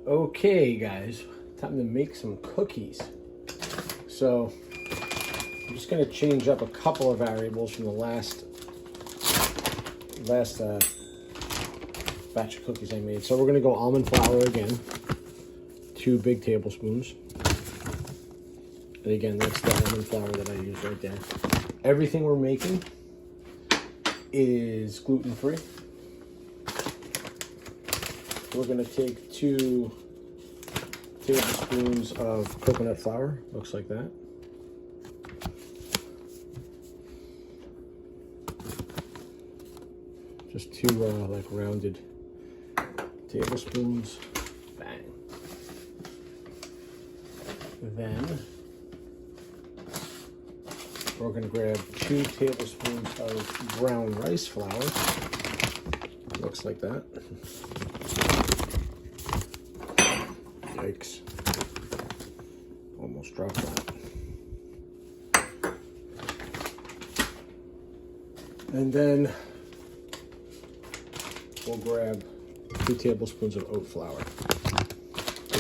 Okay guys, time to make some cookies. So I'm just gonna change up a couple of variables from the last batch of cookies I made. So we're gonna go almond flour again, 2 big tablespoons. And again, that's the almond flour that I use right there. Everything we're making is gluten-free. We're gonna take 2 tablespoons of coconut flour, looks like that. Just 2 like rounded tablespoons, bang. Then we're gonna grab 2 tablespoons of brown rice flour, looks like that. Yikes. Almost dropped that. And then we'll grab 2 tablespoons of oat flour.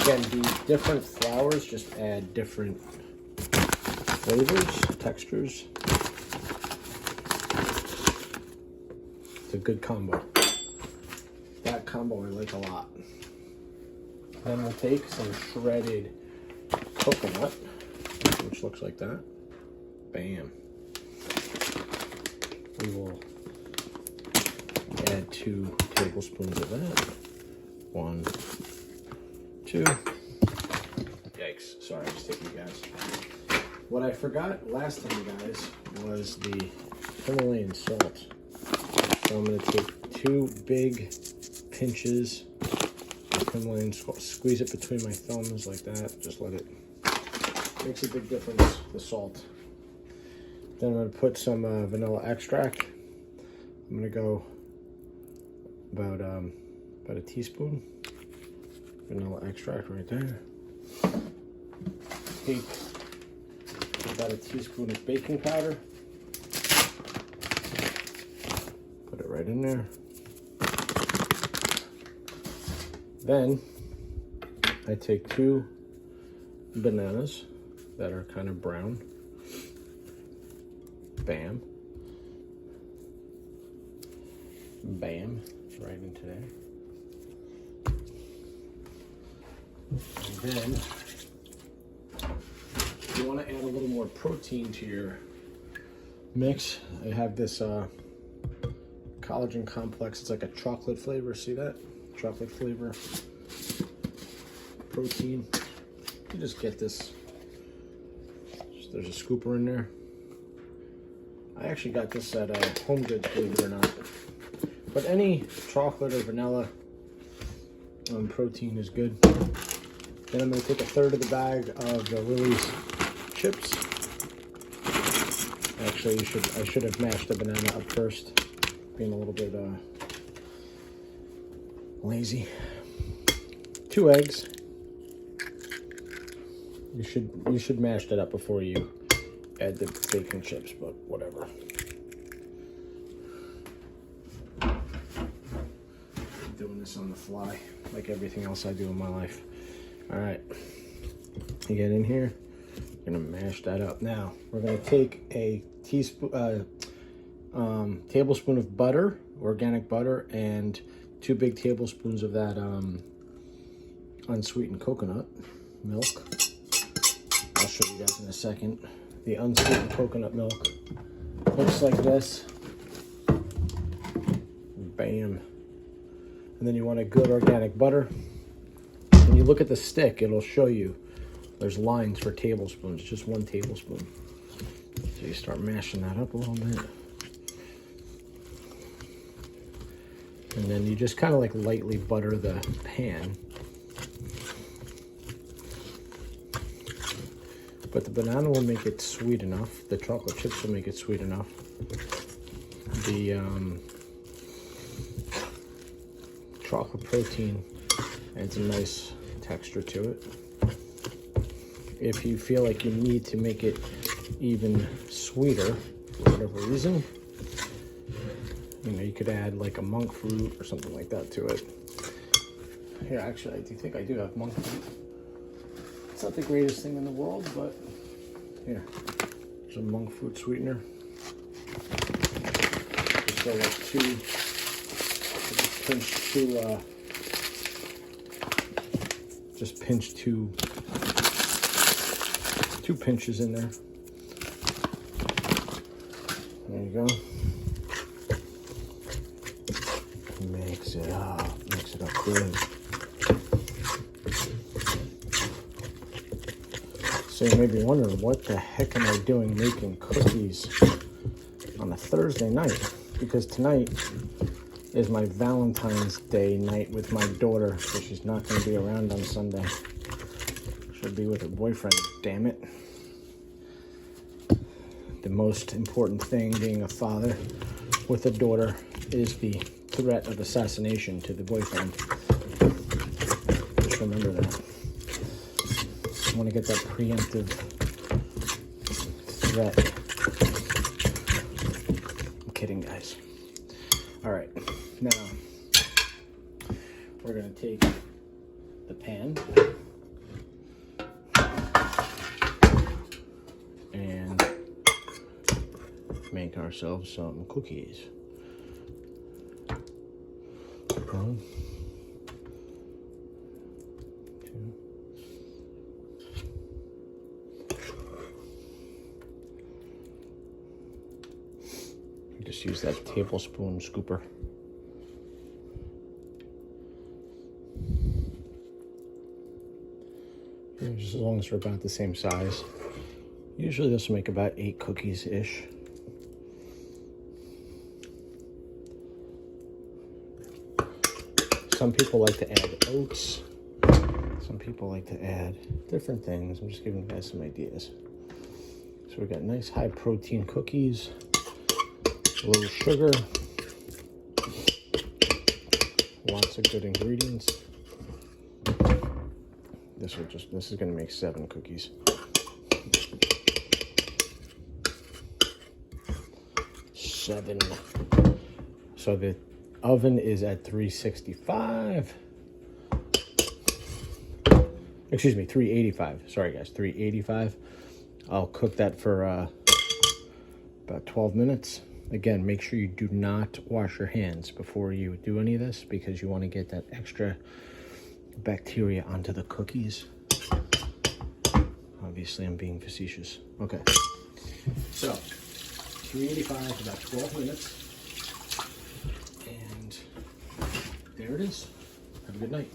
Again, the different flours just add different flavors, textures. It's a good combo. That combo I like a lot. Then we'll take some shredded coconut, which looks like that. Bam. We will add 2 tablespoons of that. 1, 2. Yikes. Sorry, I was taking you guys. What I forgot last time, guys, was the Himalayan salt. So I'm going to take 2 big pinches. Himalayan salt, squeeze it between my thumbs like that. Just let it, makes a big difference, the salt. Then I'm going to put some vanilla extract. I'm going to go about a teaspoon vanilla extract right there. Take about a teaspoon of baking powder. Put it right in there. Then I take 2 bananas that are kind of brown. Bam. Bam. Right into there. And then if you want to add a little more protein to your mix, I have this collagen complex. It's like a chocolate flavor. See that? Chocolate flavor protein. You just get this. There's a scooper in there. I actually got this at Home Goods, believe it or not. But any chocolate or vanilla protein is good. Then I'm going to take 1/3 of the bag of the Lily's chips. Actually, I should have mashed the banana up first, being a little bit lazy. 2 eggs. You should mash that up before you add the bacon chips, but whatever. I'm doing this on the fly, like everything else I do in my life. All right, you get in here. You're gonna mash that up. Now we're gonna take a tablespoon of butter, organic butter, and 2 big tablespoons of that unsweetened coconut milk. I'll show you guys in a second. The unsweetened coconut milk looks like this. Bam. And then you want a good organic butter. When you look at the stick, it'll show you there's lines for tablespoons, just 1 tablespoon. So you start mashing that up a little bit. And then you just kind of like lightly butter the pan. But the banana will make it sweet enough. The chocolate chips will make it sweet enough. The chocolate protein adds a nice texture to it. If you feel like you need to make it even sweeter for whatever reason, you know, you could add like a monk fruit or something like that to it. Here, actually, I do think I do have monk fruit. It's not the greatest thing in the world, but here, some monk fruit sweetener. Just go like pinch two pinches in there. There you go. Mix it up good. So you may be wondering, what the heck am I doing making cookies on a Thursday night? Because tonight is my Valentine's Day night with my daughter, so she's not going to be around on Sunday. She'll be with her boyfriend, damn it. The most important thing being a father with a daughter is the threat of assassination to the boyfriend. Just remember that. I want to get that preemptive threat. I'm kidding, guys. All right, now we're going to take the pan and make ourselves some cookies. One, two. Just use that tablespoon scooper. Just as long as they're about the same size. Usually this will make about 8 cookies-ish. Some people like to add oats. Some people like to add different things. I'm just giving you guys some ideas. So we got nice high protein cookies, a little sugar, lots of good ingredients. This is gonna make 7 cookies. Seven. So the oven is at 365. Excuse me, 385. Sorry guys, 385. I'll cook that for about 12 minutes. Again, make sure you do not wash your hands before you do any of this, because you want to get that extra bacteria onto the cookies. Obviously, I'm being facetious. Okay. So, 385, about 12 minutes. And there it is. Have a good night.